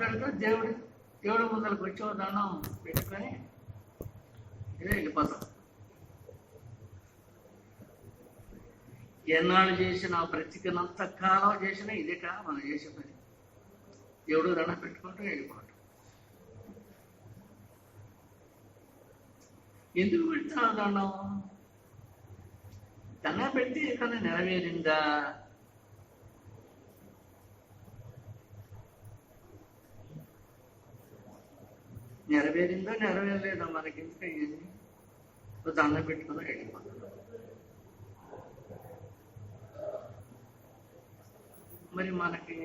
పెట్టుకొని దేవుడి ముందరకు వచ్చి దండం పెట్టుకొని ఇదే వెళ్ళిపోతాం. ఎన్నాళ్ళు చేసిన బ్రతికినంత కాలం చేసిన ఇదే కా మనం చేసే పని. దేవుడు దండం పెట్టుకుంటూ వెళ్ళిపోవటం. ఎందుకు పెడుతున్నావు దండం? దండం పెడితే ఇక్కడ నెరవేరిందా? నెరవేరిందో నెరవేరలేదో మనకి ఎందుకు అయ్యింది? దండం పెట్టుకుని వెళ్ళిపోతాం. మరి మనకి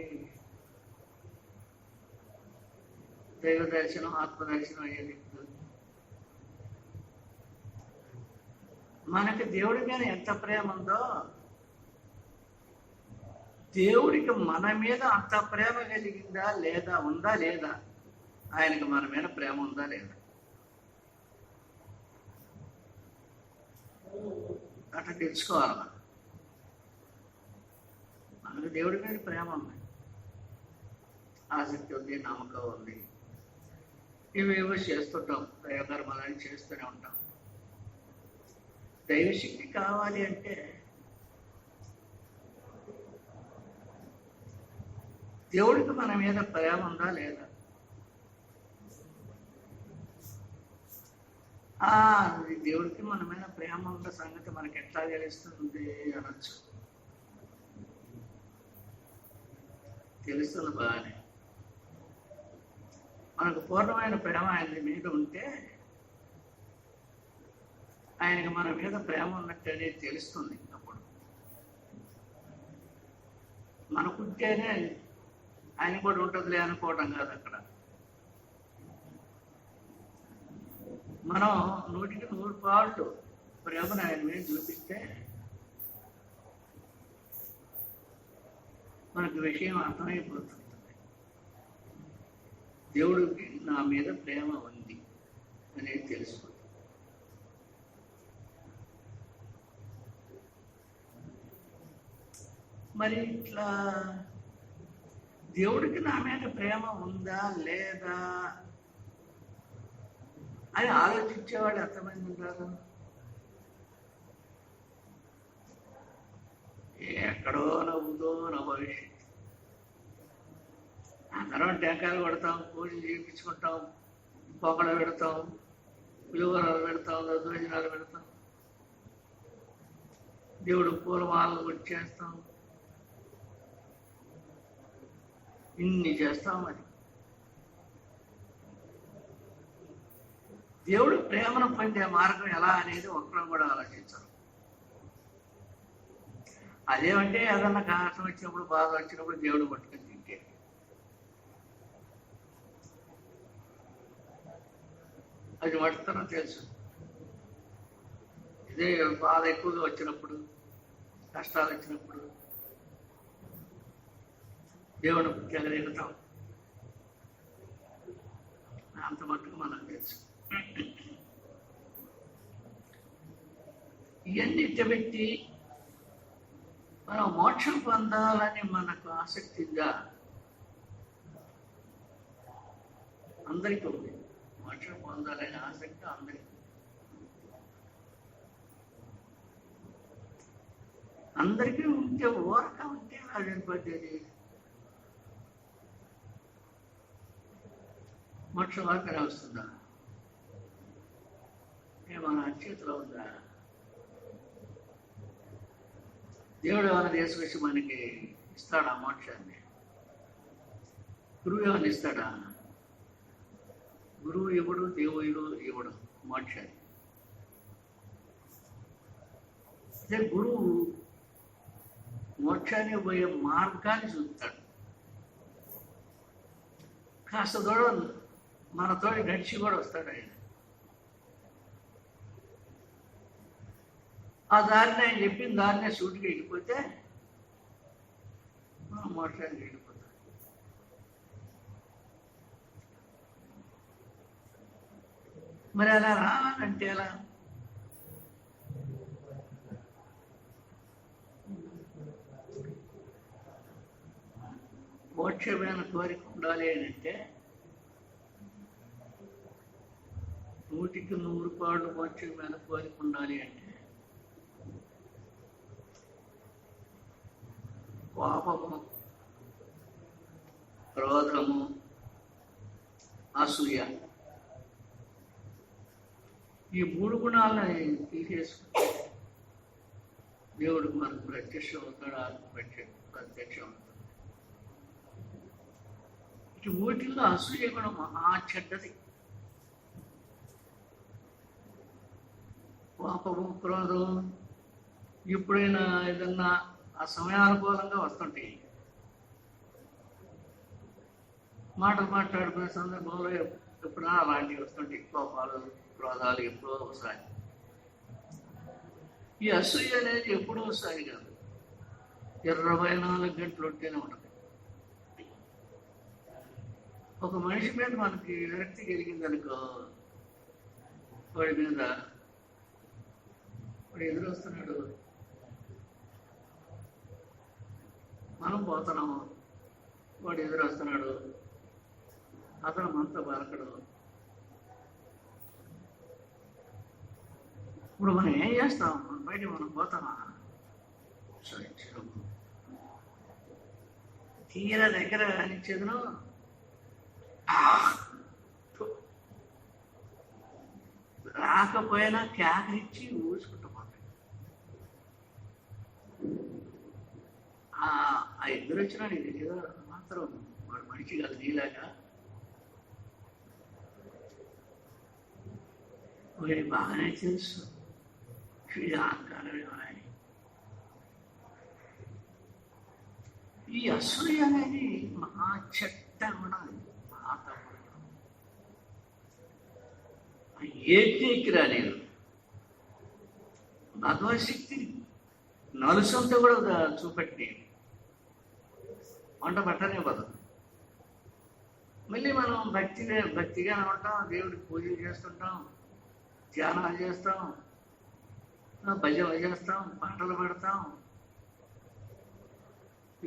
దైవ దర్శనం, ఆత్మ దర్శనం అయ్యేది మనకి దేవుడి మీద ఎంత ప్రేమ ఉందో, దేవుడికి మన మీద అంత ప్రేమ కలిగిందా లేదా, ఉందా లేదా, ఆయనకి మన మీద ప్రేమ ఉందా లేదా అట్లా తెలుసుకోవాలి. మనకు దేవుడి మీద ప్రేమ ఉంది, ఆసక్తి ఉంది, నమ్మకం ఉంది. ఇవేవో చేస్తుంటాం, దైవకర్మాలని చేస్తూనే ఉంటాం. దైవశక్తి కావాలి అంటే దేవుడికి మన మీద ప్రేమ ఉందా లేదా? దేవుడికి మన మీద ప్రేమ ఉన్న సంగతి మనకి ఎట్లా తెలుస్తుంది అనొచ్చు. తెలుస్తుంది బాగానే. మనకు పూర్ణమైన ప్రేమ ఆయన మీద ఉంటే ఆయనకి మన మీద ప్రేమ ఉన్నట్టు అనేది తెలుస్తుంది. అప్పుడు మనకుంటేనే ఆయన కూడా ఉంటుందిలే అనుకోవడం కాదు. అక్కడ మనం 100కి 100 పాళ్ళు ప్రేమను ఆయన మీద చూపిస్తే మనకు విషయం అర్థమైపోతుంది. దేవుడికి నా మీద ప్రేమ ఉంది అనేది తెలుసుకుంది. మరి ఇట్లా దేవుడికి నా మీద ప్రేమ ఉందా లేదా అని ఆలోచించేవాళ్ళు ఎంతమంది ఉంటారు? ఎక్కడో నవ్వుతో నా భవిష్యత్తు. అందరం టెంకాయలు కొడతాం, పూజలు చేయించుకుంటాం, పొగడ పెడతాం, పులిహోరాలు పెడతాం, దద్దోజనాలు పెడతాం, దేవుడు పూలమాలలు వచ్చేస్తాం, ఇన్ని చేస్తాం. మరి దేవుడు ప్రేమను పొందే మార్గం ఎలా అనేది ఒక్కరు కూడా ఆలోచించరు. అదేమంటే ఏదన్నా కష్టం వచ్చినప్పుడు, బాధ వచ్చినప్పుడు దేవుడు పట్టుకొని తింటే, అది పడుతున్నా తెలుసు. ఇదే బాధ ఎక్కువగా వచ్చినప్పుడు, కష్టాలు వచ్చినప్పుడు దేవుడు ఎగరేగుతాం. అంత మట్టుకు మనకు తెలుసు. ఇవన్నీ ఇట్టబెట్టి మనం మోక్షం పొందాలని మనకు ఆసక్తి ఉందా? అందరికీ ఉంది. మోక్షం పొందాలనే ఆసక్తి అందరికీ. అందరికీ ఉంటే ఓరక ఉంటే అది పట్టేది. మోక్ష వార్తనే వస్తుందా? మన చేతిలో ఉందా? దేవుడు ఏమైనా తీసుకొచ్చి మనకి ఇస్తాడా మోక్షాన్ని? గురువు ఏమైనా ఇస్తాడా? గురువు ఇవ్వడు, దేవుడు ఇవ్వడు మోక్షాన్ని. అదే గురువు మోక్షానికి పోయే మార్గాన్ని చూపుతాడు. కాస్త దూరం మనతో నడిచి కూడా వస్తాడు ఆయన. ఆ దారిని ఆయన చెప్పిన దారినే సూటికి వెళ్ళిపోతే మనం మోక్షానికి వెళ్ళిపోతాం. మరి అలా రావాలంటే ఎలా? మోక్షమైన కోరిక ఉండాలి అని అంటే 100% మోక్షమైన కోరిక ఉండాలి అంటే కోపము, క్రోధము, అసూయ ఈ 3 గుణాలని తీసేసుకుంటే దేవుడు మనకు ప్రత్యక్షం అవుతాడు, ఆత్మ ప్రత్యక్షం అవుతాడు. ఇటు వీటిల్లో అసూయ కూడా మహా చెడ్డది. కోపము, క్రోధం ఎప్పుడైనా ఏదన్నా ఆ సమయానుకూలంగా వస్తుంటాయి. మాటలు మాట్లాడుకునే సందర్భంలో ఎప్పుడైనా అలాంటివి వస్తుంటాయి. కోపాలు, క్రోధాలు ఎప్పుడో ఒకసారి. ఈ అసూయ అనేది ఎప్పుడో ఒకసారి కాదు, 24 గంటలు ఉంటేనే ఉంటుంది. ఒక మనిషి మీద మనకి విరక్తి కలిగిందనుకో, వాడి మీద వాడు ఎదురొస్తున్నాడు, మనం పోతున్నాము, వాడు ఎదురొస్తున్నాడు, అతను మనతో బలకడు. ఇప్పుడు మనం ఏం చేస్తాం? మన బయట మనం పోతామా? సరే, తీరా దగ్గర అనిచ్చేదను రాకపోయినా కేకరిచ్చి ఊసుకుంటూ పోతాయి. ఆ ఇద్దరు వచ్చినా నీకు ఏదో మాత్రం వాడు మనిషి కాదు, నీలాగా వీడి బాగానే తెలుసు వీడి అహంకారం ఏమని. ఈ అసూయ అనేది మహా చెడ్డ గుణం, మహా తప్పుడు. ఏకీకి రాలేదు. భగవశక్తి నలుసంతా కూడా చూపెట్టి వంట పట్టనివ్వదు. మళ్ళీ మనం భక్తిగానే ఉంటాం, దేవుడికి పూజలు చేస్తుంటాం, ధ్యానాలు చేస్తాం, భజనలు చేస్తాం, పాటలు పెడతాం.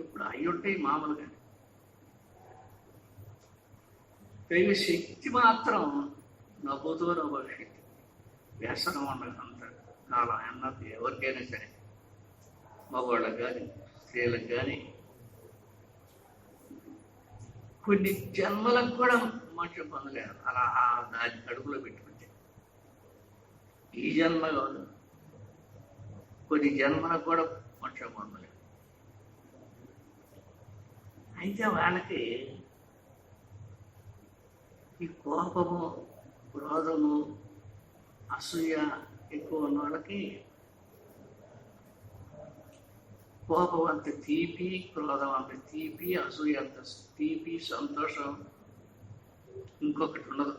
ఇప్పుడు అవి ఉంటాయి మామూలుగా. దైవ శక్తి మాత్రం నవ్వుతూ భవిష్యత్తు వ్యసనం ఉండదంత కాలం అన్నది ఎవరికైనా సరే, మగవాళ్ళకి కానీ స్త్రీలకు కానీ కొన్ని జన్మలకు కూడా మనుషులు పొందలేరు. అలా దాని కడుపులో పెట్టుకుంటే ఈ జన్మ కాదు, కొన్ని జన్మలకు కూడా మనుషులు పొందలేరు. అయితే వాళ్ళకి ఈ కోపము, క్రోధము, అసూయ ఎక్కువ ఉన్న వాళ్ళకి కోపం అంత తీపి, క్రోధం అంత తీపి, అసూయ అంత తీపి, సంతోషం ఇంకొకటి ఉండదు.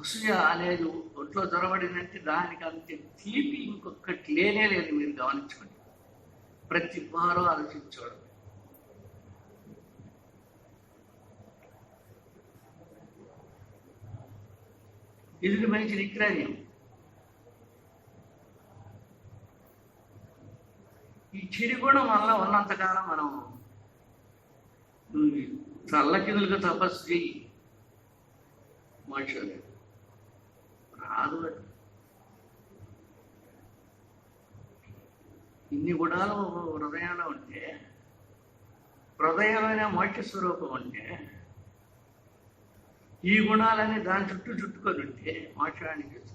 అసూయ అనేది ఒంట్లో దొరబడిందంటే దానికి అంతే తీపి ఇంకొకటి లేనే లేదు. మీరు గమనించుకోండి, ప్రతి వారం ఆలోచించడం. ఇది మంచి నిగ్రహం. ఈ చిరుగుణం వల్ల ఉన్నంతకాలం మనం చల్లకిందులుగా తపస్సు చెయ్యి, మనుషులు రాదు. ఇన్ని గుణాలు హృదయంలో ఉంటే, హృదయంలోనే మోక్ష స్వరూపం ఉంటే, ఈ గుణాలని దాని చుట్టుకొని ఉంటే మోక్షానికి వస్తుంది.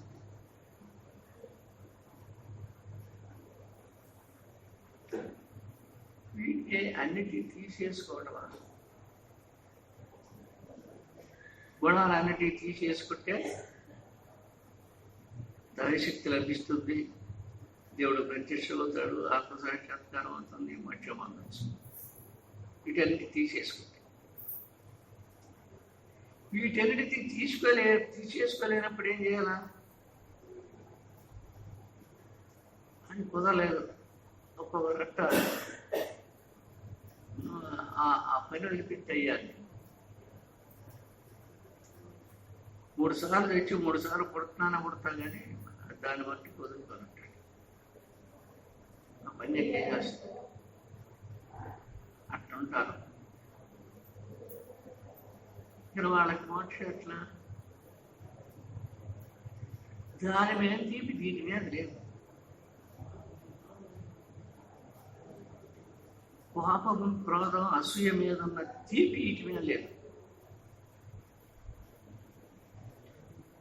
వీటికి అన్నిటినీ తీసేసుకోవడం, గుణాలన్నిటినీ తీసేసుకుంటే దైవశక్తి లభిస్తుంది, దేవుడు ప్రత్యక్షం అవుతాడు, ఆత్మ సాక్షాత్కారం అవుతుంది, మోక్షం అందచ్చు. వీటన్నిటి తీసేసుకుంటే, వీటన్నిటి తీసేసుకోలేనప్పుడు ఏం చేయాలా? అని కుదరలేదు. ఒక్కొక్క రట్ట ఆ పని వదిలిపెట్టి అయ్యాలి. 3 సార్లు తెచ్చి 3 సార్లు పుడుతా కానీ దాన్ని బట్టి కుదురుకోనంటాడు. పని చేస్తుంది. అట్లుంటారు. ఇక్కడ వాళ్ళకి మోక్షం ఎట్లా? దాని మీద తీపి దీని మీద లేదు. కోపం, క్రోధం, అసూయ మీద ఉన్న తీపి వీటి మీద లేదు.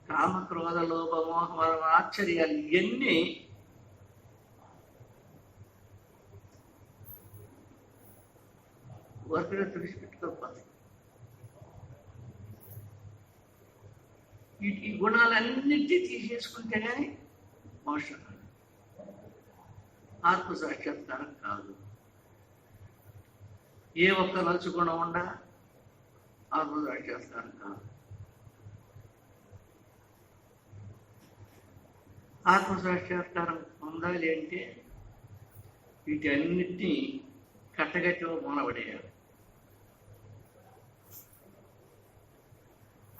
కామ, క్రోధ, లోభ, మోహ, ఆశ్చర్యాలు ఇవన్నీ వర్గగా తుడిచిపెట్టుకోకపోతే ఈ గుణాలన్నింటినీ తీసేసుకుంటే కానీ మోక్షం కాదు, ఆత్మ సాక్షాత్కారం కాదు. ఏ ఒక్క నలుచు గుణం ఉండా ఆత్మ సాక్షాత్కారం కాదు. ఆత్మ సాక్షాత్కారం పొందాలి అంటే వీటన్నిటినీ కట్టగట్టిలో మూలపడేయాలి.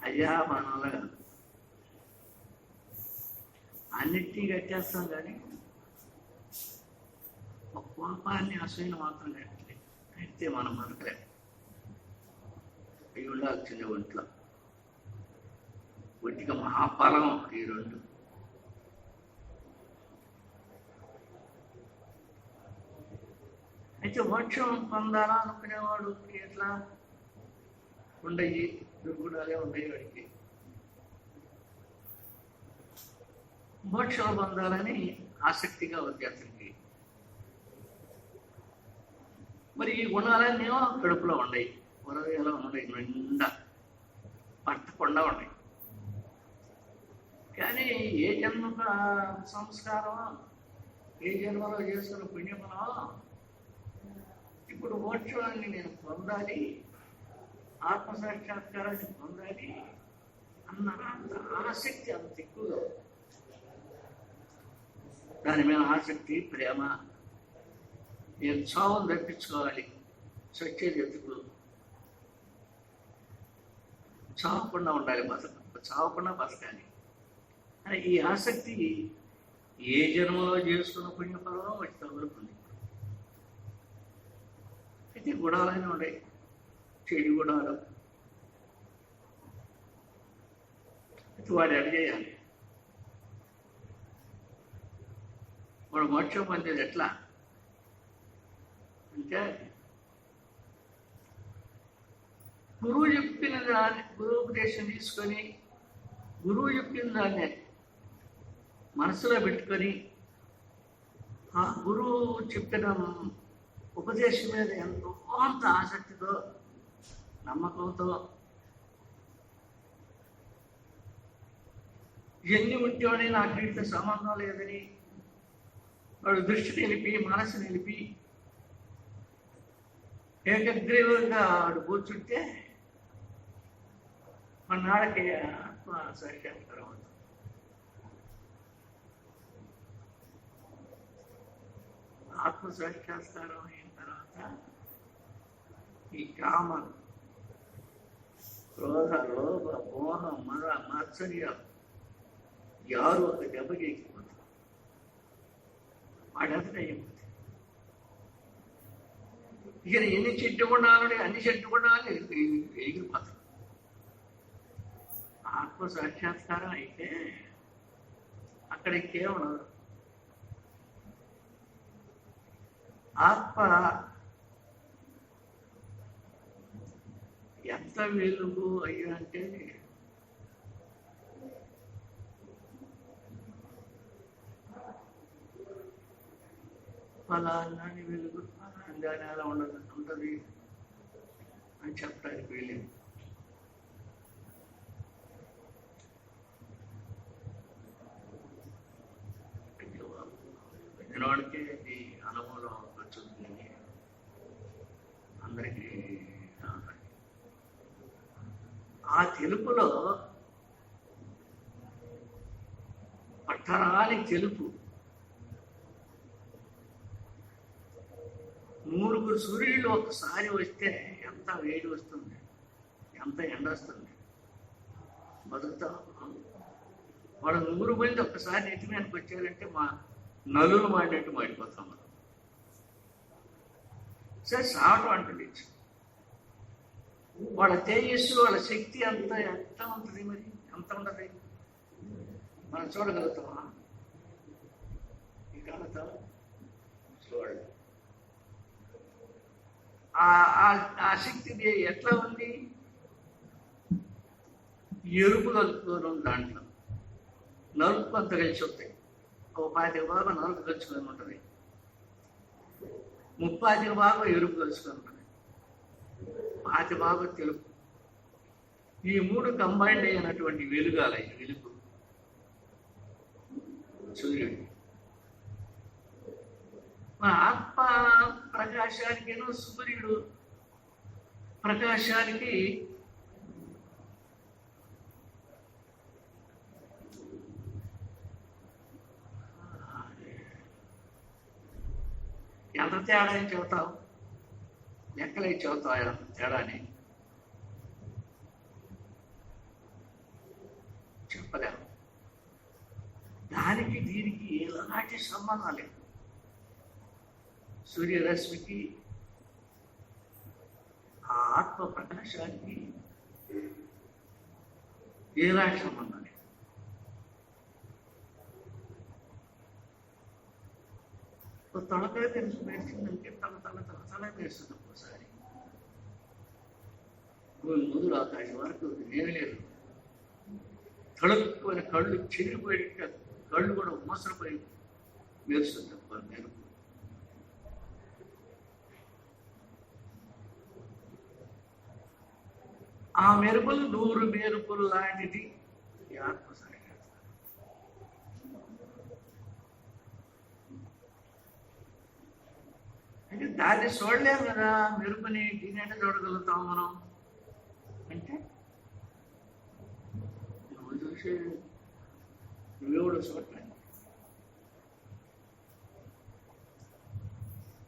అయ్యా మనలో అన్నిటినీ కట్టేస్తాం కానీ ఒక కోపాన్ని, అసూయను మాత్రం కట్టలేదు. అయితే మనం మనకలేదు. అవి ఉండాల్సిందే ఒంట్లో. ఒంటిగా మహాఫలం ఈ రెండు. అయితే మోక్షం పొందాలా అనుకునేవాడు ఎట్లా? ఉండయి దుర్గుణాలే ఉండయి వాడికి. మోక్షం పొందాలని ఆసక్తిగా ఉంది అతనికి. మరి ఈ గుణాలన్నేమో కడుపులో ఉన్నాయి, హృదయంలో ఉన్నాయి, నిండా పట్టకుండా ఉన్నాయి. కానీ ఏ జన్మ సంస్కారమో, ఏ జన్మలో చేసుకున్న పుణ్యమనో ఇప్పుడు మోక్షాన్ని నేను పొందాలి, ఆత్మసాక్షాత్కారాన్ని పొందాలి అన్న ఆసక్తి అంత ఎక్కువగా. దాని మీద ఆసక్తి, ప్రేమ. నేను చావును తప్పించుకోవాలి, సత్యేది ఎత్తుకు చావకుండా ఉండాలి, చావకుండా బతకాలి. ఈ ఆసక్తి ఏ జన్మలో చేసుకున్న పుణ్యఫలం వచ్చి తగులుతుంది. అయితే గుణాలనే ఉన్నాయి, చెడు గుణాలు. వాడు అడిగేయాలి. వాడు మోక్షం పొందేది ఎట్లా అంటే గురువు చెప్పిన దాన్ని, గురువుపదేశం తీసుకొని గురువు చెప్పిన దాన్ని మనసులో పెట్టుకొని ఆ గురువు చెప్పిన ఉపదేశం మీద ఎంతో అంత ఆసక్తితో, నమ్మకంతో ఎన్ని ఉంటేనే నాకు వీటితో సంబంధం లేదని వాడు దృష్టి నిలిపి, మనసు నిలిపి ఏకగ్రీవంగా వాడు కూర్చుంటే మన నాడకి ఆత్మ సాక్షాత్కారం అవుతుంది. ఆత్మ సాక్షాత్కారం అయిన తర్వాత ఈ కామ, క్రోధ, లోభ, మోహ, మద, మాత్సర్యం యారు ఒక దెబ్బకి ఎక్కిపోతుంది. వాడంతటా అయిపోతుంది. ఇక ఎన్ని చెట్టు గుణాలు, అన్ని చెట్టు గుణాలు ఎగిరిపోతాయి. ఆత్మ సాక్షాత్కారం అయితే అక్కడ కేవలం ఆత్మ ఎంత వెలుగు అయ్యా అంటే ఫలాన్ని వెలుగు, ఫలాన్ని అలా ఉంటుంది అని చెప్పడానికి వీలేదు. వినవాడికి ఈ అనుభవం వచ్చింది, అందరికీ. ఆ తెలుపులో పట్టరాని తెలుపు. 3 సూర్యులు ఒకసారి వస్తే ఎంత వేడి వస్తుంది, ఎంత ఎండ వస్తుంది. బతుకుతాం. వాడు 100 మంది ఒక్కసారి నెత్తి మీదకి వచ్చారంటే మా నలులు మాడినట్టు మాడిపోతాం మనం. సరే సావటం అంటుంది. వాళ్ళ తేజస్సు, వాళ్ళ శక్తి అంత ఎంత ఉంటుంది, మరి ఎంత ఉండదు మనం చూడగలుగుతామా? ఈ కళతో చూడండి. ఆ శక్తి ఎట్లా ఉంది? ఎరుపు కలుపుకోవడం, దాంట్లో నలుపు కొంత కలిసి వస్తాయి. ఒక 25 భాగం నలుపు కలుసుకొని ఉంటుంది, 30 భాగం ఎరుపు కలుసుకొని ఉంటుంది, 5 భాగం తెలుపు. ఈ 3 కంబైండ్ అయినటువంటి వెలుగాల వెలుగు సూర్యుడు. మన ఆత్మ ప్రకాశానికేనో సూర్యుడు ప్రకాశానికి ఎంత తేడా అని చెబుతావు? లెక్కలై చెబుతావు ఎంత తేడాని? చెప్పలేము. దానికి దీనికి ఎలాంటి సంబంధం లేదు. సూర్యరశ్మికి ఆ ఆత్మ ప్రకాశానికి ఎలాంటి సంబంధం లేదు. తలకాయ తెలుసు మెరిసిందంటే తల మెరుస్తుంది. ఒక్కోసారి మొదలు ఆకాశం వరకు ఏమీ లేదు. తడుక్కుపోయిన కళ్ళు చెరిగిపోయి కళ్ళు కూడా మోసపోయి మెరుస్తుంది మెరుపు. ఆ మెరుపులు 100 మెరుపులు లాంటిది ఈ ఆత్మ సాక్షాత్కారం. అంటే దాన్ని చూడలేము కదా, మెరుపుని దీని చూడగలుగుతాం మనం అంటే నువ్వు చూసే నువ్వెవడు చూడలేదు.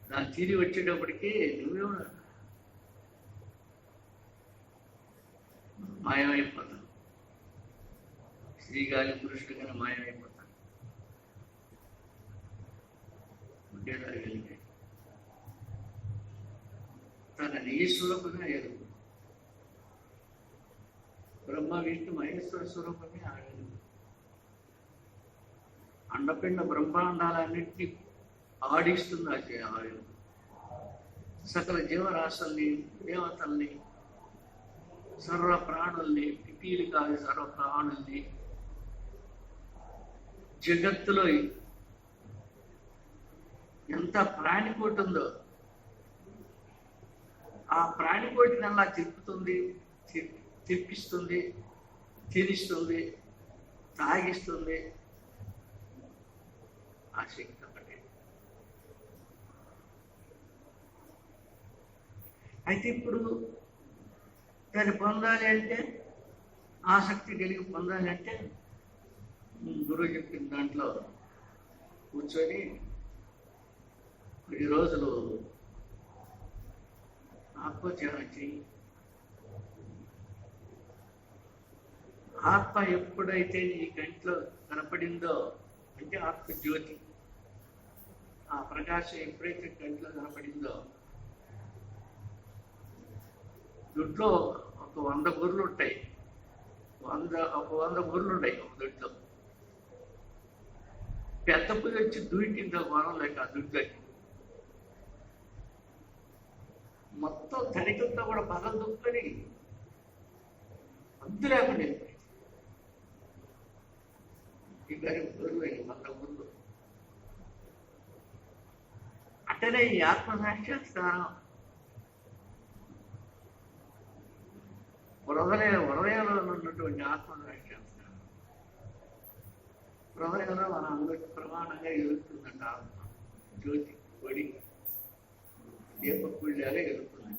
దాన్ని తిరిగి వచ్చేటప్పటికి నువ్వెవడు మాయమైపోతాను. స్త్రీ కానీ పురుషుడు కానీ మాయమైపోతాను. ఉండేదాన్ని వెలిగే తన ఈశ్వరూపంగా ఎరుగు. బ్రహ్మ విష్ణు మహేశ్వర స్వరూపమే ఆ వెలుగు. అండపిండ బ్రహ్మాండాలన్నింటినీ ఆడిస్తుంది ఆ వెలుగు. సకల జీవరాశుల్ని, దేవతల్ని, సర్వ ప్రాణుల్ని, పిపీలు కాదు సర్వ ప్రాణుల్ని, జగత్తులో ఎంత ప్రాణికోటి ఉందో ఆ ప్రాణికోటిని అలా తిప్పుతుంది, తిప్పిస్తుంది, తినిస్తుంది, తాగిస్తుంది. ఆ శక్తి ఒకటి. అయితే ఇప్పుడు దాన్ని పొందాలి అంటే, ఆసక్తి కలిగి పొందాలి అంటే గురువు చెప్పిన దాంట్లో కూర్చొని 10 రోజులు ఆత్మధ్యానం చెయ్యి. ఆత్మ ఎప్పుడైతే నీ కంట్లో కనపడిందో అంటే ఆత్మ జ్యోతి, ఆ ప్రకాశం ఎప్పుడైతే కంట్లో కనపడిందో, దొడ్లో ఒక 100 గొర్రెలు ఉంటాయి. 100 గొర్రెలు ఉన్నాయి ఒక దొడ్లో. పెద్ద పులి వచ్చి దూకిందో వరం లేక ఆ దొడ్లోకి మొత్తం తడికంతా కూడా పగలు దుక్కుని అంతు లేకుండా ఈ గరీబ్ గొర్రెలు 100 గొర్రెలు. అట్టనే ఈ ఆత్మ సాక్షాత్కారం హృదయంలో ఉన్నటువంటి ఆత్మ సాక్షాత్కారం హృదయంలో మన అందరికి ప్రమాణంగా ఎదుగుతుందంట. ఆత్మ జ్యోతి పొడి దీపకుళ్ళాగా ఎదుగుతుంది.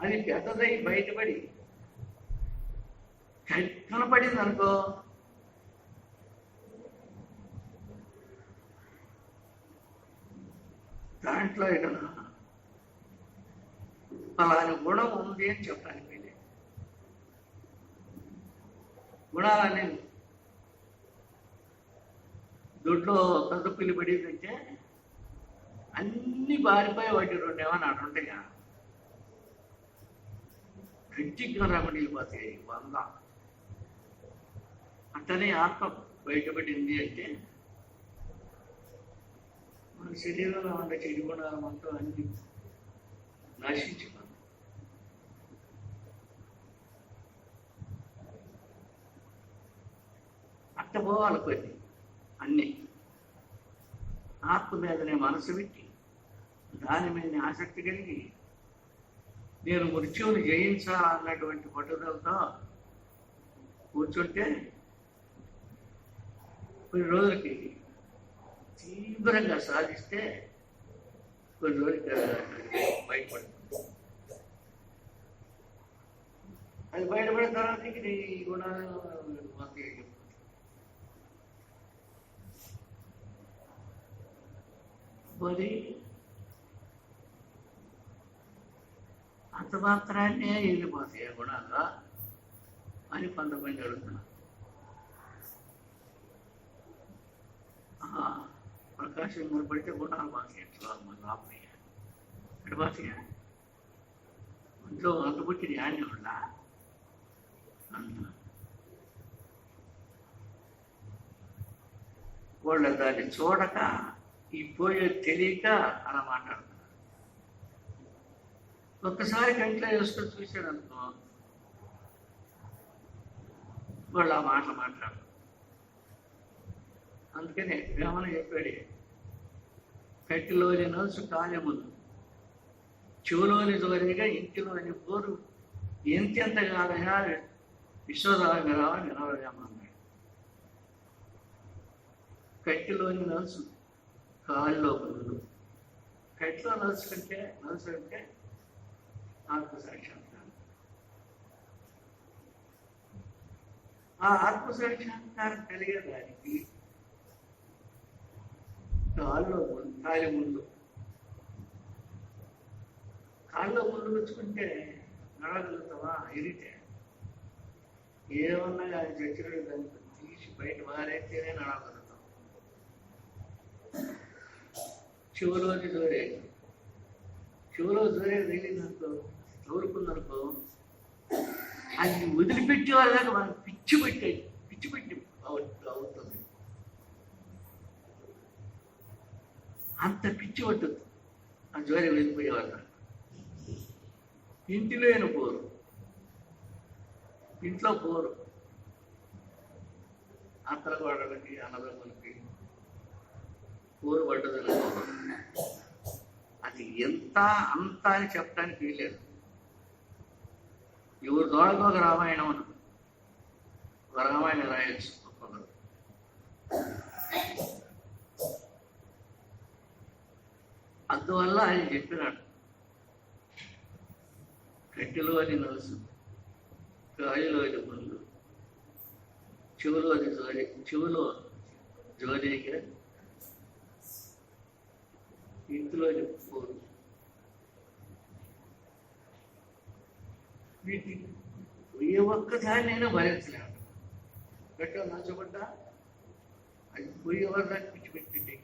అది పెద్దదై బయటపడి కనపడింది అనుకో, దాంట్లో ఇక అలాంటి గుణం ఉంది అని చెప్పడానికి వీలే. గుణాలన్నీ దొడ్లో పెద్ద పిల్లి పడిందంటే అన్ని బారిపోయి వాటి రెండేమన్నా అటుంటాయా? గట్టిగా రమణీయపోతాయి 100. అట్లనే ఆత్మ బయటపడింది అంటే మన శరీరంలో ఉండే చెడు గుణాలు మొత్తం అన్ని నశించిపోతాయి. అట్ట పోవాలి కొన్ని అన్నీ. ఆత్మ మీదనే మనసు పెట్టి దాని మీద ఆసక్తి కలిగి నేను మృత్యువుని జయించాలన్నటువంటి పట్టుదలతో కూర్చుంటే కొన్ని రోజులకి తీవ్రంగా సాధిస్తే కొన్ని రోజులకి బయటపడుతుంది. అది బయటపడిన తర్వాత ఈ గుణాలు మరి అంత మాత్రాన్నే వెళ్ళిపోతాయి గుణాలు అని కొంతమంది అడుగుతున్నారు. ప్రకాశం ముడిపడితే గుణాలు మాకు ఎట్లా మన రాబోయే ఎడబాతయా ఇంట్లో అంతపుట్టి ధ్యానం ఉండ అంత వాళ్ళ దాన్ని చూడక ఈ పోయే తెలియక అలా మాట్లాడుతున్నారు. ఒక్కసారి కంట్లో వేసుకొని చూశాడు అనుకో వాళ్ళు ఆ మాటలు మాట్లాడు. అందుకనే వేమన చెప్పాడు, కట్టిలోని నలుసు కాయములు చెవులోని జోరిగా ఇంటిలోని పోరు ఎంతెంత కాదయా విశ్వదాగరావ నిలవలేమన్నాడు. కట్టిలోని నలుసు కాళ్ళలో పురుగు. కట్టిలో నలుసు అంటే ఆత్మసాక్షాత్కారం. ఆ ఆత్మసాక్షాత్కారం కలిగేదానికి కాళ్ళు కాళ్ళలో ముళ్ళు వచ్చుకుంటే నడగలుగుతావా? ఇరితే ఏమన్నా అది చచ్చినట్టు దాన్ని తీసి బయట మారైతేనే నడగలుగుతాం. చెవులోని చెవులో జోరే తగిలిందనుకో, తోలుకుందనుకో, అది వదిలిపెట్టే వాళ్ళదాకా మనం పిచ్చి పెట్టి అవుతుంది. అంత పిచ్చి పట్టుద్ది ఆ జోరి వెళ్ళిపోయేవాళ్ళ. ఇంటిలోని పోరు, ఇంట్లో పోరు, అత్తల గోడలకి అన్నదమ్ములకి పోరు పడ్డదనుకో, అది ఎంత అంత అని చెప్పడానికి వీలేదు. ఎవరు దోడకు ఒక రామాయణం అను, ఒక రామాయణం రాయొచ్చు ఒక్కొక్కరు. అందువల్ల ఆయన చెప్పినాడు, కట్టెలోని నలుసు కాయలోని ముళ్ళు చెవులో జోలిగా ఇంటిలోని పోరు. వీటి ఏ ఒక్కదాన్నైనా భరించలేము. గట్టిగా నచ్చబడ్డా అది పోయేవారు దాన్ని పిచ్చి పెట్టిండే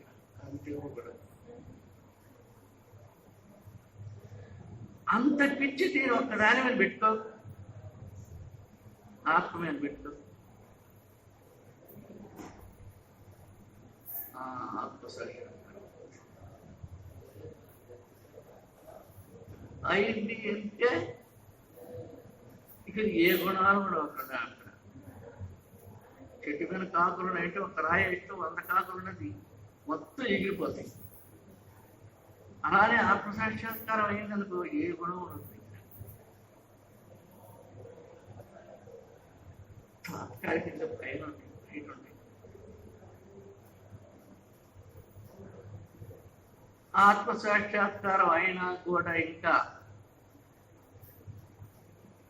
అంతే కూడా. అంత పిచ్చి నేను ఒక్కదాని మీద పెట్టుకో, ఆత్మ మీద పెట్టుకో. ఆత్మ సరిగా అయింది అంటే ఇక ఏ గుణాలు కూడా అక్కడ చెట్టు మీద కాకులు అంటే ఒక రాయి అయితే 100 కాకులు ఉన్నది మొత్తం ఎగిరిపోతాయి. అలానే ఆత్మసాక్షాత్కారం అయిందనుకో ఏ గుణం ఉండదు. తాత్కాలికంగా పైన బయట ఉంటాయి. ఆత్మసాక్షాత్కారం అయినా కూడా ఇంకా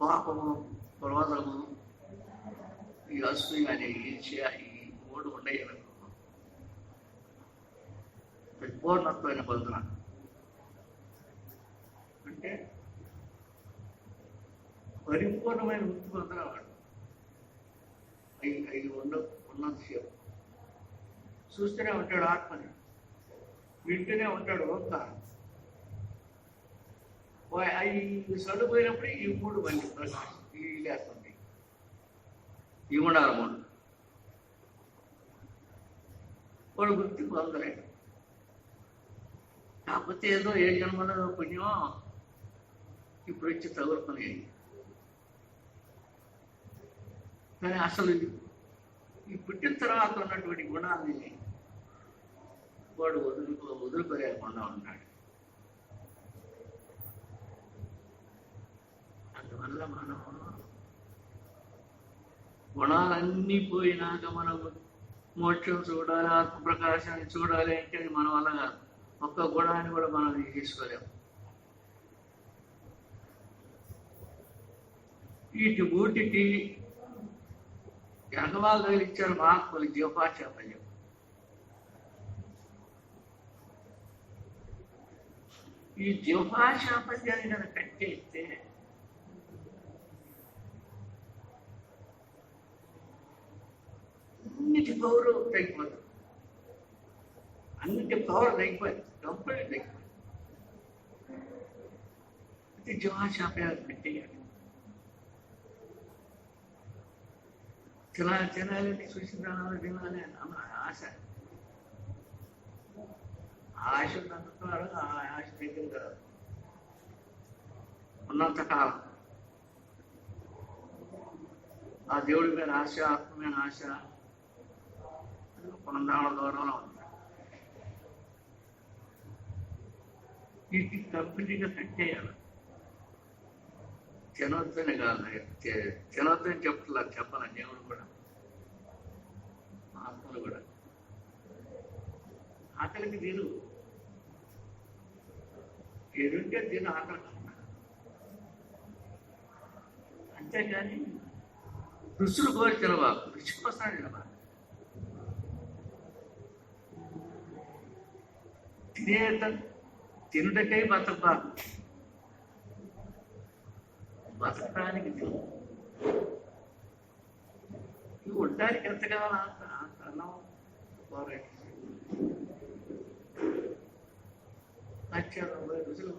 పాపము, క్రోధము, ఈ అసూయ అనే ఈర్ష్య, ఈ 3 ఉండేయనుకో పూర్ణత్వమైన బంధన. అంటే పరిపూర్ణమైన వృత్తి పొందనవాడు అవి ఉన్నంతసేపు చూస్తూనే ఉంటాడు ఆత్మని. వింటూనే ఉంటాడు ఓంకారం. 5 సడు పోయినప్పుడు ఈ 3 మళ్ళీ ప్రకాశం ఈ లేస్తుంది, ఈ ఉండాలి 3. వాడు గుర్తు పొందలేడు. కాకపోతే ఏదో ఏ జన్మలో పుణ్యమో ఇప్పుడు వచ్చి తగులుకుని. కానీ అసలు ఈ పుట్టిన తర్వాత ఉన్నటువంటి గుణాన్ని వాడు వదులుకోలేకుండా ఉన్నాడు. అందువల్ల మనం గుణాలన్నీ పోయినాక మనం మోక్షం చూడాలి, ఆత్మప్రకాశాన్ని చూడాలి అంటే అది మన వల్ల కాదు. ఒక్క గుణాన్ని కూడా మనం తీసుకోలేము. వీటి మూటికి జగవాళ్ళు ఇచ్చారు మహాత్ములు జీవపాచాపల్యం. ఈ జీవపాచాపల్యాన్ని కనుక కట్టేస్తే అన్నిటి పౌరు తగ్గిపోతుంది, అన్నిటి పవర్ తగ్గిపోయింది, కంప్లీట్ తగ్గిపోయింది. అయితే జీవపాచాపల్యాన్ని కట్టేయాలి. తినాలని తినాలి అన్న ఆశ, ఆశ అందుతున్నారు. ఆ ఆశ దగ్గర కాదు ఉన్నంతకాలం ఆ దేవుడి మీద ఆశ, ఆత్మ మీద ఆశ పొందాల దూరంలో ఉంది. వీటికి కంప్లీట్గా కట్టేయాలి. తినొద్దని కాదు, తినొద్దని చెప్పాలి దేవుడు కూడా, ఆత్మలు కూడా. ఆకలికి తిను, ఎరుంటే తిను, ఆకలి అంతేకాని రుచులు కోరి తినవా, రుచి కోసం తినవా. తినుటకే బతకబాకు, బతకడానికి తిను. ఇవి ఉండడానికి ఎంత కావాలో అంత అన్నం పోరాడు. 40 రుచులు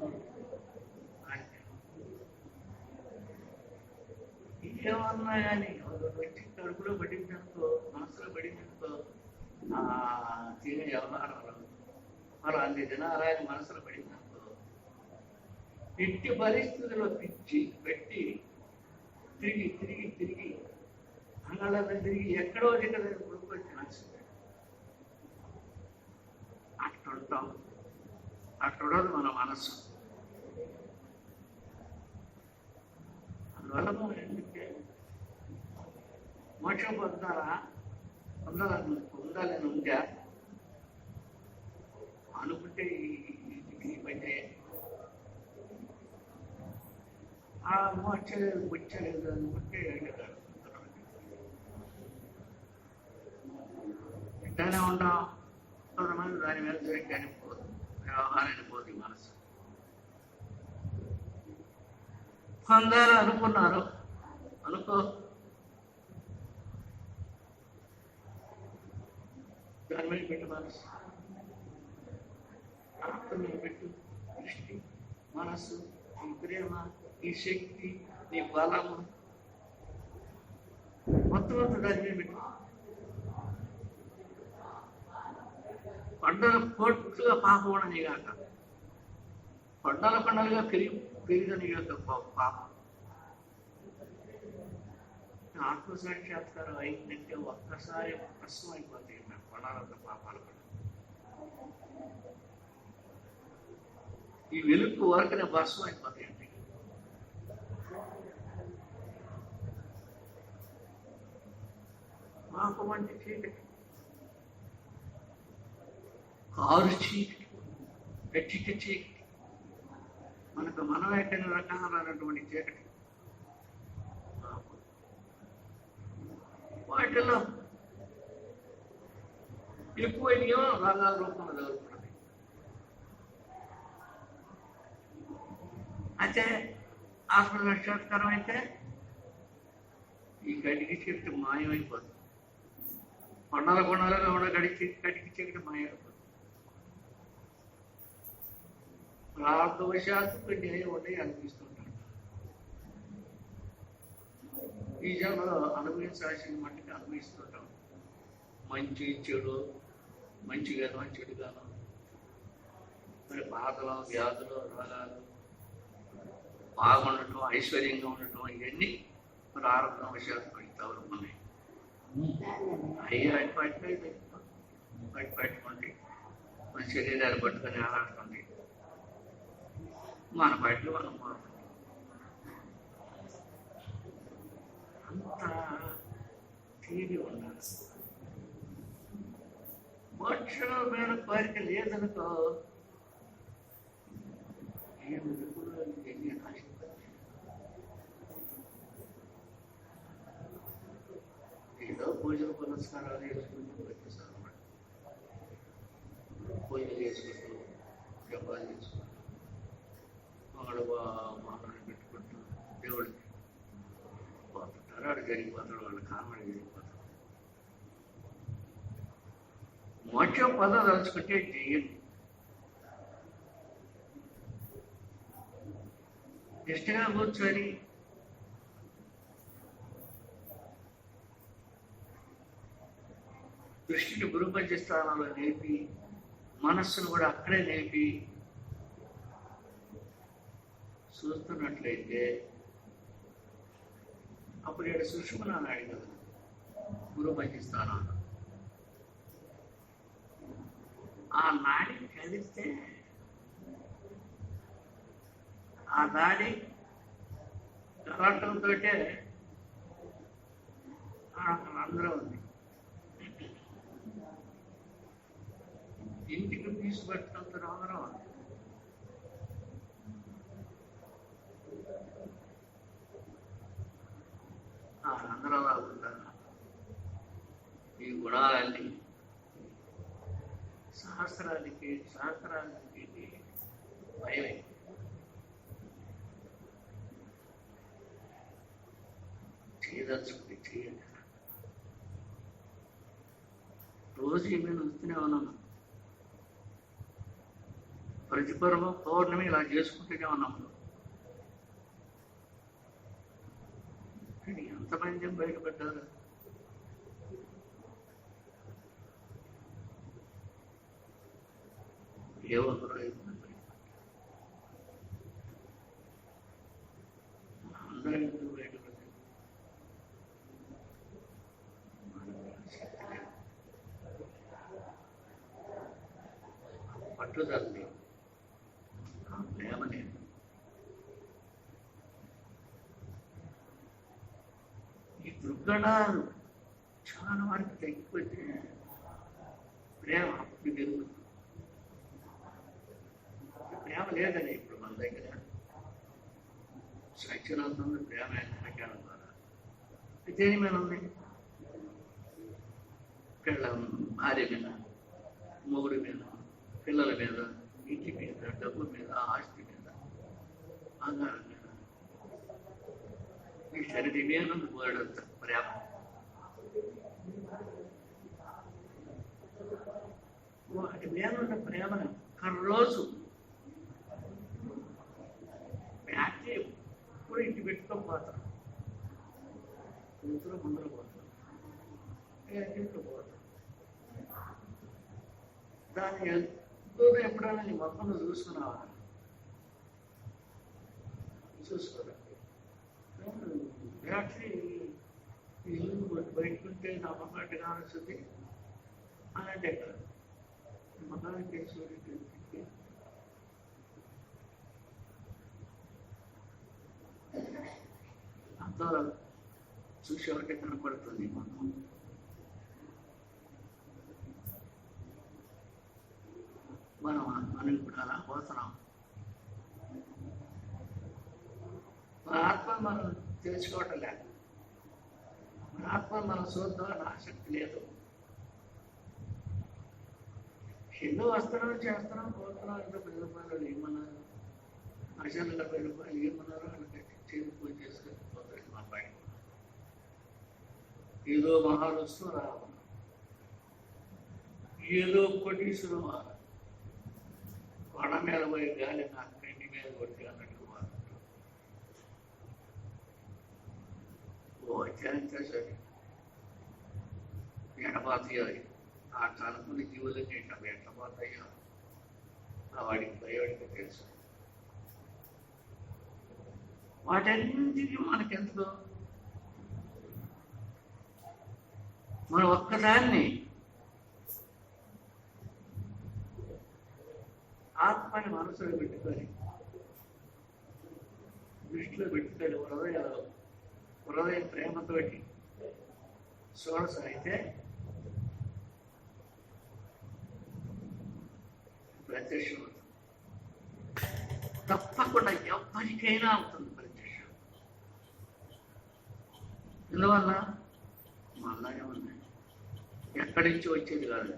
ఏమన్నా కానీ వచ్చి కడుపులో పడిందనుకో, మనసులో పడిందనుకో, తినే వ్యవహారం మరి అన్ని దినారాయణ మనసులో పడిందనుకో, ఎట్టి పరిస్థితుల్లో పిచ్చి పెట్టి తిరిగి తిరిగి తిరిగి అంగాళ్ళని తిరిగి ఎక్కడో దగ్గర కొడుకొచ్చి నచ్చింది. అట్టుంటాం, అట్టుండదు మన మనస్సు. అందువల్ల మనం ఎందుకే మోక్షం పొందాలని ఉందా అనుకుంటే ఈ పని ఆ మోక్షలేదు ముచ్చలేదు అనుకుంటే ఇట్లానే ఉంటాం. కొంతమంది దాని మీద కానీ పోదు, వ్యవహారాన్ని పోదు మనసు. పొందాలని అనుకున్నారు అనుకో, దాని మీద పెట్టు మనసు, ఆత్మ మీద పెట్టు దృష్టి, మనస్సు, నీ ప్రేమ, నీ శక్తి, నీ బలము మొత్తం దాని మీద పెట్టు. కొండల కోట్లుగా పాపం ఉండని కాక, కొండలుగా పెరిగని పాపం. ఆత్మసాక్షాత్కారం అయిందంటే ఒక్కసారి భస్మం అయిపోతాయి కొండలంత పాపాలు కూడా. ఈ వెలుగు వరకునే భస్మం అయిపోతాయండి. పాపం అంటే చీకటి, కారు చీకటి, గట్టిక చీకటి, మనకు మనమేకైన రకాలైనటువంటి చీకటి. వాటిలో ఎక్కువ రాగాల రూపంలో జరుగుతున్నది. అయితే ఆత్మసాక్షాత్కారం అయితే ఈ గడికి చీకటి మాయమైపోతుంది. కొండలుగా ఉన్న కడికి చీకటి మాయమైపోతుంది. ప్రార్థవశాత్తు కొన్ని ఉన్నాయి అనిపిస్తుంటాడు. ఈ జన్మలో అనుభవించాల్సిన మట్టికి అనుభవిస్తుంటాం. మంచి చెడు, మంచిగానో చెడుగానో, మరి బాధలు, వ్యాధులు, రోగాలు, బాగుండటం, ఐశ్వర్యంగా ఉండటం, ఇవన్నీ ప్రారంభవశాత్తు పడితారు ఉన్నాయి. అయ్యి పట్టుకోండి, మన శరీరాలు పట్టుకొని ఆలాడుతుంది. మన బయటలో మనం పోతుంది. అంత తీరి ఉండాలి. మోక్షం మీద కోరిక లేదనుకో, ఏదో పూజలు పునస్కారాలు చేసుకుంటూ వచ్చేసారు అన్నమాట. పూజలు చేసుకుంటూ, జపాలు చేసుకుంటూ, మాటలు పెట్టుకుంటూ దేవుడికి పోతుంటారు. ఆడు జరిగిపోతాడు, వాళ్ళ కామని జరిగిపోతాడు. మోక్షం పొందదలుచుకుంటే చెయ్యండి. నిష్ఠగా కూర్చొని దృష్టిని గురుపంచ స్థానంలో నేర్పి, మనస్సును కూడా అక్కడే నేర్పి చూస్తున్నట్లయితే అప్పుడు ఇక్కడ సుష్మన నాడి కదా గురుపంచ స్థానంలో ఆ నాడిని కదిలిస్తే ఆ నాడి కలటంతో అందరూ ఉంది. ఇంటికి తీసుకుపెట్టడంతో అందరూ ఉంది. అందరూ రాకుండా ఈ గుణాలన్నీ సహస్రానికి భయమే. చేయదలుచుకుంటే చేయండి. రోజు ఏమైనా వస్తూనే ఉన్నాను. ప్రతిపర్వం పౌర్ణమి ఇలా చేసుకుంటూనే ఉన్నాము. ఎంతమంది బయటపడ్డారు? ఏ ఒక్కరు అందరూ ఎందుకు బయటపడ్డారు? పట్టుదల ప్రేమనే. ఈ దుర్గణాలు చాలా వరకు తగ్గిపోతే ప్రేమ అప్పుడు పెరుగుతుంది. ప్రేమ లేదని ఇప్పుడు మన దగ్గర సత్యనంతం ప్రేమ ప్రజ్ఞానం ద్వారా దేని మీద ఉంది? భార్య మీద, మొగుడి మీద, పిల్లల మీద, ఇంటి మీద, డబ్బు మీద, ఆస్తి మీద, ఆధారం మీద, ఈ శరీరం మీద పోయడంత ప్రేమ. వాటి మీద ఉన్న ప్రేమను రోజు బ్యాటరీ ఎప్పుడు ఇంటి పెట్టుకోకపోతాం. ఇంట్లో ముందర పోతాం, ఇంట్లో పోతాం. దాన్ని ఎంతో ఎప్పుడైనా నీ మొత్తంలో చూసుకున్నావా? చూసుకోరా. బ్యాటరీ ఇల్లు బయటకుంటే నా మగాటి కావాల్సింది అలాంటి ఎక్కడ మగానికి అంతా చూసేవాటి కనపడుతుంది. మనం ఇప్పుడు అలా పోతున్నాం. మన ఆత్మ మనం తెలుసుకోవటం లేదు. మన ఆత్మ మనం చూద్దామని ఆసక్తి లేదు. ఎన్నో వస్తున్నాం, చేస్తున్నాం, పోతున్నాం. ఎంతో 10 రూపాయలు ఏమన్నారు, అశాలు 70 రూపాయలు ఏమన్నారు, వాళ్ళకి పూజ చేసుకొని పోతాడు. మా పైన ఏదో మహానుస్తూ రావాలి, ఏదో కోటీశ్వరం కొండ మీద పోయి గాలి నాకు మీద కొడితే అన్నట్టు మారుతుంది. ఓ అత్యంత సరే ఎడబాతయ్యా ఆ తలుపుని జీవులకి అవి ఎట్టబోతాయో ఆ వాడికి భయవాడికి తెలుసు. వాటన్నింటినీ మనకెందుకు మనం ఒక్కదాన్ని ఆత్మని మనసులో పెట్టుకొని దృష్టిలో పెట్టుకొని హృదయ ప్రేమతోటి చూడసాగితే ప్రత్యక్షం అవుతుంది. తప్పకుండా ఎవరికైనా అవుతుంది ప్రత్యక్షం. ఎందువల్ల మళ్ళానే ఉన్నాయి. ఎక్కడి నుంచి వచ్చేది కాదు.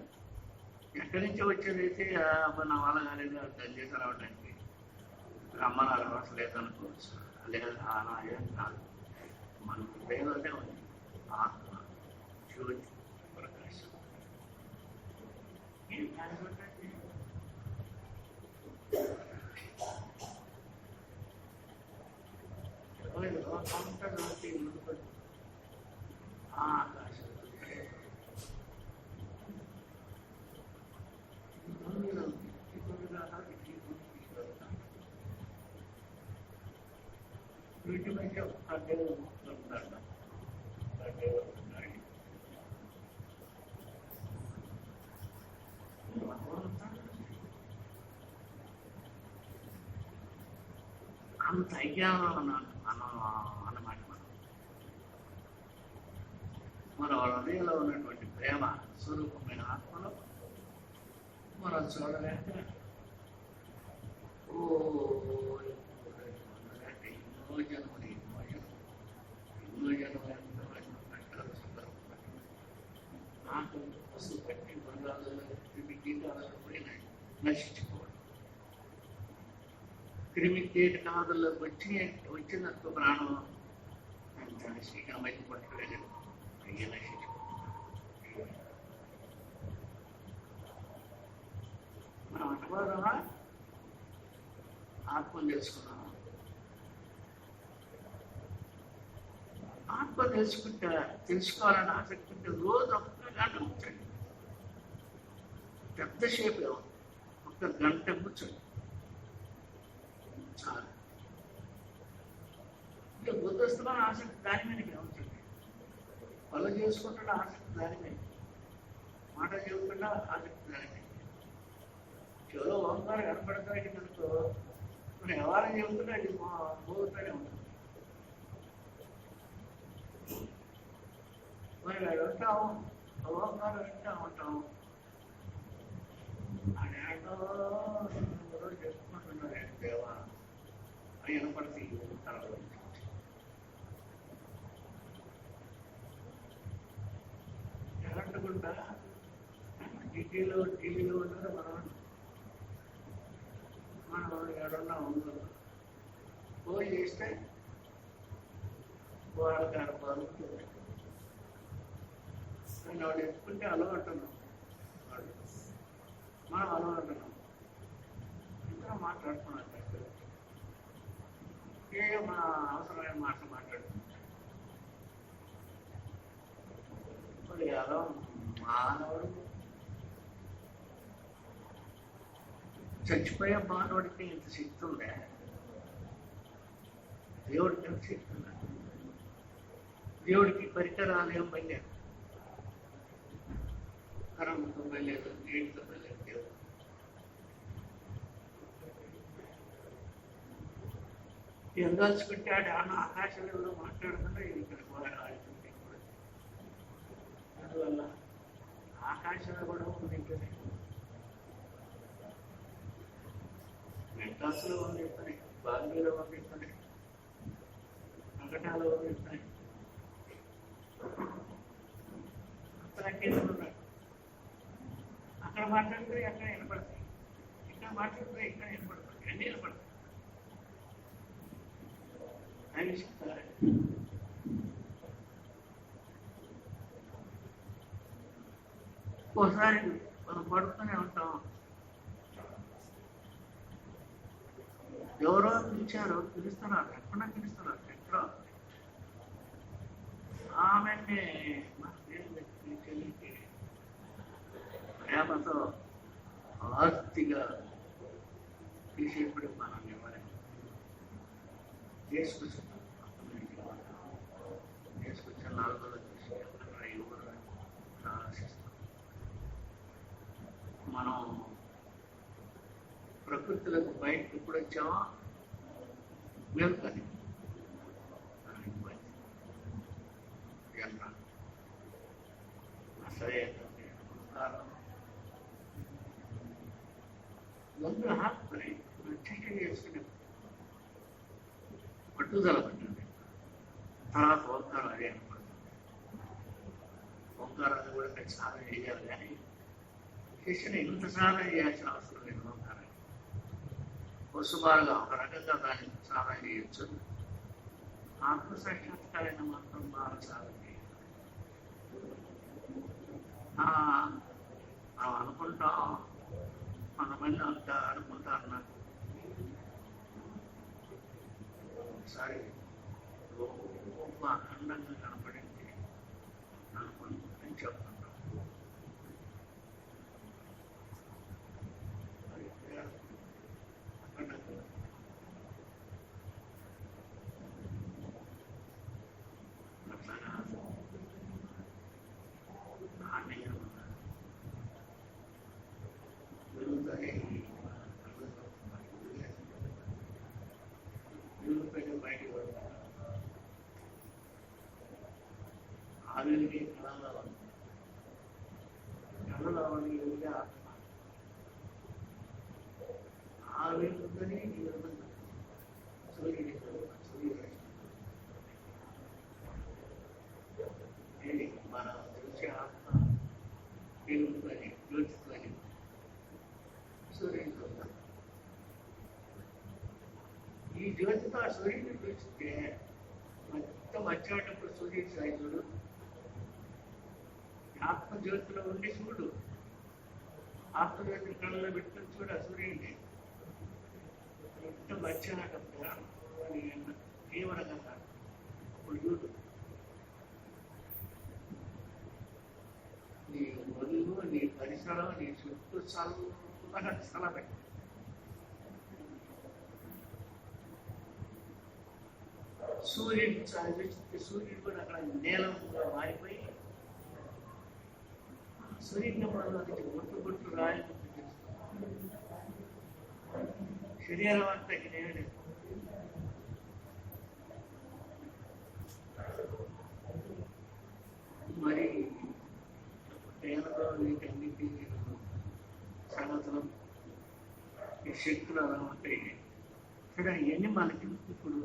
ఎక్కడి నుంచి వచ్చేది అయితే నా వల్ల కాలేదు అది చేసి రావడానికి రమ్మని అవసరం లేదనుకోవచ్చు. లేదు ఏం కాదు. మన హృదయంలోనే ఉంది ఆత్మ జ్యోతి ప్రకాశం. ఏం కాదు. ఆకాశం వీటి మధ్య ఆ దేవుడు ఉంటాడు. ఆ దేవుడు ఉన్నాడు. అంత అజ్ఞానం అన్నమాట. మన హృదయంలో ఉన్నటువంటి ప్రేమ స్వరూపమైన ఆత్మలో మనం చూడలేక ఎన్నో జన్మలు కష్టాలు నాకు పశువు పట్టి బంగాళాలు గీతాలలో పోయినాయి నశించుకోవడం. క్రిమి కీటకాదుల్లోకి వచ్చినట్టు ప్రాణం అంత శ్రీకామయ్య పట్టుకోలేదు. అయ్యే నశించుకోవడం. మనం అనుకోవడమా ఆత్మను తెలుసుకున్నాం. ఆత్మ తెలుసుకోవాలని ఆసక్తి ఉంటే రోజు ఒక్క గంట కూర్చోండి. పెద్దసేపు ఒక్క గంట కూర్చోండి చాలు. ఇక బుద్ధస్తున్న ఆసక్తి దాని మీదకి ఉంటుంది. పనులు చేసుకుంటున్న ఆసక్తి దాని మీద, మాట చెబుతున్నా ఆసక్తి దాని మీద. చెవులో ఓంకారం కనపడతాయి కనుకో మనం ఎవరైనా చెబుతున్నా అది మోగుతూనే ఉంటుంది. మరి వింటాము, ఓంకారం వింటా ఉంటాము. అదేంటో చెప్పుకుంటున్నారు దేవా అని వినపడతాయి. ఎలాంటికుంటా ఢిల్లీలో ఉంటారు. మనం ఎక్కడున్నా ఉండదు. పోయి చేస్తే వాళ్ళకి ఆడ పలుకుతుంది. కానీ వాడు ఎత్తుకుంటే అలవాటున్నాం. వాడు మనం అలవాటున్నాం. ఇంకా మాట్లాడుతున్నాం. మన అవసరమైన మాటలు మాట్లాడుతున్నాం. మరి అలా మానవుడు చచ్చిపోయే మానవుడికి ఇంత శక్తి ఉందే. దేవుడికి ఎంత శక్తి ఉందా? దేవుడికి పరికరాలు ఏం పనిలేదు. కరంతో వెళ్ళలేదు, నీటితో వెళ్ళలేదు. దేవుడు ఏం దాల్చుకుంటే ఆకాశంలో మాట్లాడకుండా ఇక్కడ ఆడుతుంటే అందువల్ల ఆకాశంలో కూడా ఉంది. మెట్రాసులో పంపిస్తున్నాయి, బాంబేలో పంపిస్తున్నాయి, కలకటాలో పంపిస్తున్నాయి. అక్కడ మాట్లాడితే ఎక్కడ వినపడతాయి, ఇక్కడ మాట్లాడితే ఇక్కడ వినపడతాయి, అన్నీ వినపడతాయి. అని చెప్తారు. ఒకసారి మనం పడుతూనే ఉంటాం. ఎవరో పిలిచారో పిలుస్తున్నారు, ఎక్కడ పిలుస్తున్నారు, ఎక్కడో ఆమెని మన దేవుడికి చెల్లికి ప్రేమతో ఆర్తిగా తీసేప్పుడు మనం ఎవరైనా చేసుకొచ్చిన నాలుగోలో చూసి ఎక్కడ ఎవరు ఆలోచిస్తాం. మనం ప్రకృతిలోకి బయటకు ఎప్పుడు వచ్చామో మేము కానీ సరే కారణం ముందు ఆత్మని చీకటి చేసుకునే పట్టుదల పట్టింది. తర్వాత ఓంకారం అదే అనుకుంటుంది. ఓంకారాన్ని కూడా కొంచెం సాధన చేయాలి, కానీ చేసిన ఇంత సాధన చేయాల్సిన అవసరం లేదు. ఓంకారాన్ని వసుబారుగా ఒక రకంగా దాన్ని సాధన చేయొచ్చు. ఆత్మసాక్షాత్కారైన మాత్రం బాగా సాధన చేయాలి. మనం అనుకుంటాం, కొంతమంది అంతా అనుకుంటారు. నాకు ఒకసారి గొప్ప అఖండంగా కనపడింది అనుకుంటున్నాను చెప్తుంటాం. అఖండంగా అట్లాగా బయటకు పడుతుంది. ఆవిరికి కళలవని ఎవరి ఆత్మ ఆవిరుందని సూర్యుడి మన తెలిసే ఆత్మ దేవుడిని జ్యోతిని సూర్యుడితో ఈ జ్యోతితో ఆ సూర్యుడిని చూస్తే మొత్తం వచ్చేటప్పుడు సూర్యుడి సాయుడు ఆత్మజ్యోతిలో ఉండి చూడు, ఆత్మజ్యోతి కళ్ళలో పెట్టుకుని చూడు ఆ సూర్యుడిని. మొత్తం వచ్చేటప్పుడు తీవ్రంగా ఇప్పుడు చూడు, నీ వదులు, నీ పరిసరం, నీ చుట్టూ చల్లగా చల్లబెట్టి సూర్యుడు చూస్తే సూర్యుడు కూడా అక్కడ నీలంగా మారిపోయి సూర్యుడిని గుట్టు గుట్టు రాయి శరీరం అంతా ఇదేమీ లేదు. మరి తేనెలో వీటన్నిటి సంగతులు ఈ శక్తులు అలా ఉంటాయి. సరే ఇవన్నీ మనకి ఇప్పుడు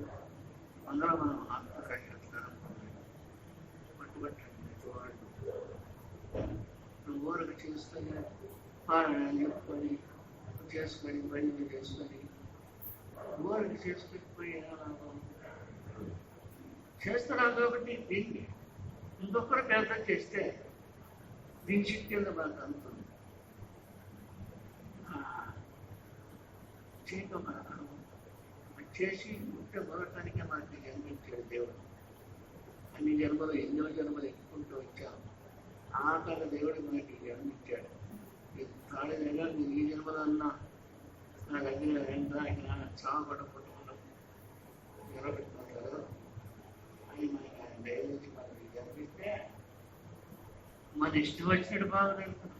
అందులో మనం ఆత్మసాక్షాత్కారం పట్టుబట్టండి. ఊరకు చేసుకొని పారాయణం చెప్పుకొని చేసుకొని బయలు చేసుకొని ఊరికి చేసుకొని పోయి చేస్తున్నాం కాబట్టి దీన్ని ఇంకొకరు పేద చేస్తే దీని శక్తి మనకు అందుతుంది. చేయటం చేసి ఉంటే మొదటానికే మనకి జన్మించాడు దేవుడు. అన్ని జన్మలు ఎన్నో జన్మలు ఎక్కుంటూ వచ్చాము. ఆఖరి దేవుడు మనకి జన్మించాడు. కాలేజీగా మీరు ఈ జన్మలో అన్నా నా దగ్గర ఆయన చావపడకుండా నిలబెట్టుకుంటారు అని మనకి ఆయన దయచేసి మనకి జన్మిస్తే మన ఇష్టం వచ్చినట్టు బాగా వెళ్తున్నాం.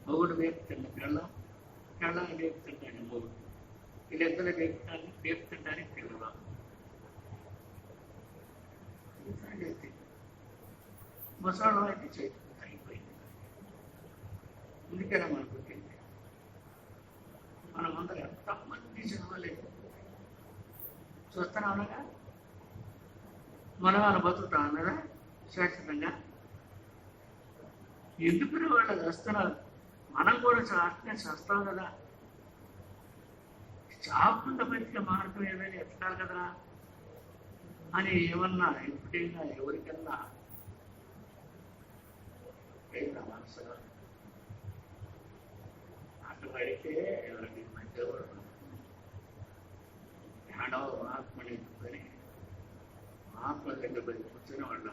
మొగుడు వేపుతుండే పిల్లలు, పిల్లలు వేపుతుంటాడు మొగుడు, వీళ్ళిద్దరు వేపుతుంటానికి పిల్లలు మసాలా అయితే చేతి అయిపోయింది. అందుకనే మనకు పుట్టింది. మనమందరం ఎంత మంది చదవలేదు చూస్తున్నావునగా మనం మన బతుకుతాం కదా శాశ్వతంగా. ఎందుకు వాళ్ళు వస్తున్నారు, మనం కూడా అట్నే చేస్తాం కదా. చాకుండా బతికే మార్గం ఏదైనా ఎత్తాలి కదా అని ఏమన్నా ఎప్పుడైనా ఎవరికన్నా మనసులో అటు పడితే ఎవరికి మంచి దేవుడు ఏడవ మహాత్ముని ఎత్తుకొని మహాత్మ దగ్గర పోయి కూర్చొని వాళ్ళ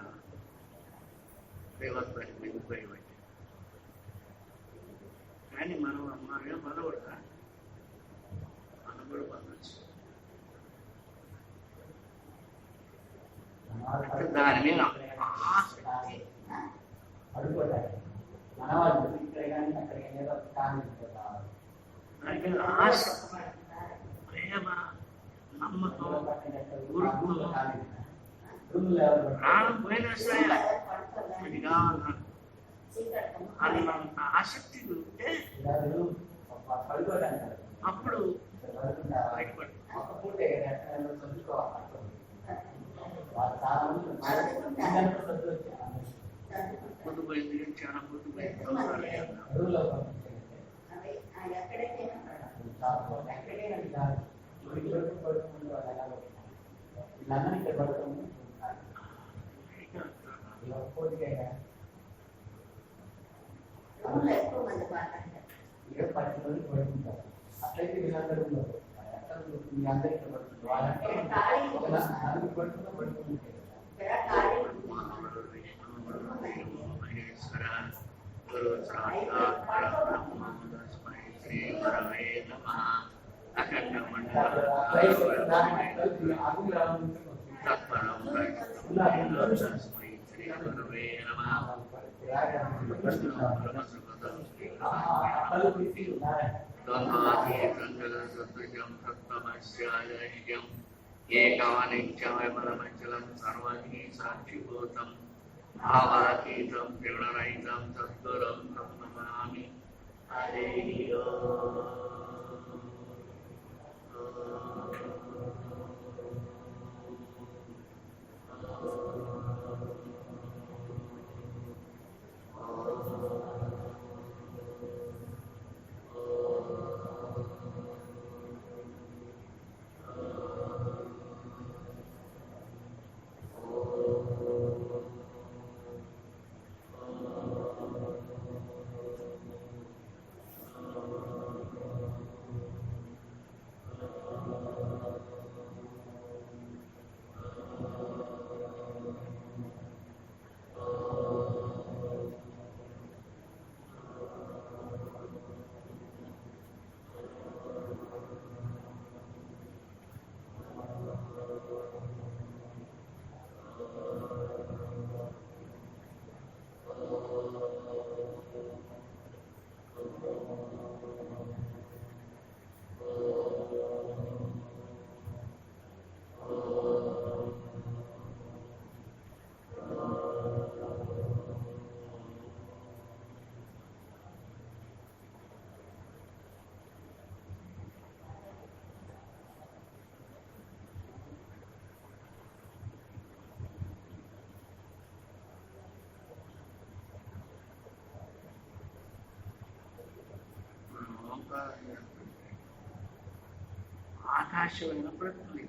దేవత్వానికి వెళ్ళిపోయి వచ్చి కానీ మనం అమ్మాయి బలపడతా మనం కూడా పొందొచ్చు. దాని మీద ఆసక్తి ఆసక్తి ప్రేమ నమ్మకం గురుత్వం ప్రాణం పోయినా సరే అదిగా అన్నంత ఆసక్తి ఉంటే అప్పుడు బయటపడు. పొద్దుపోయింది చాలా పొద్దుపోయింది అట్లయితే వీళ్ళందరూ మీ అందరికీ పడుతుంది వాళ్ళంటే పడుతుంది ఏకవనిత్యమచలం సర్వీ సాక్షిభూతం భావాతీతం త్రిగుణరహితం సద్గురం నమామి. హరి ఆకాశం వినపడుతుంది.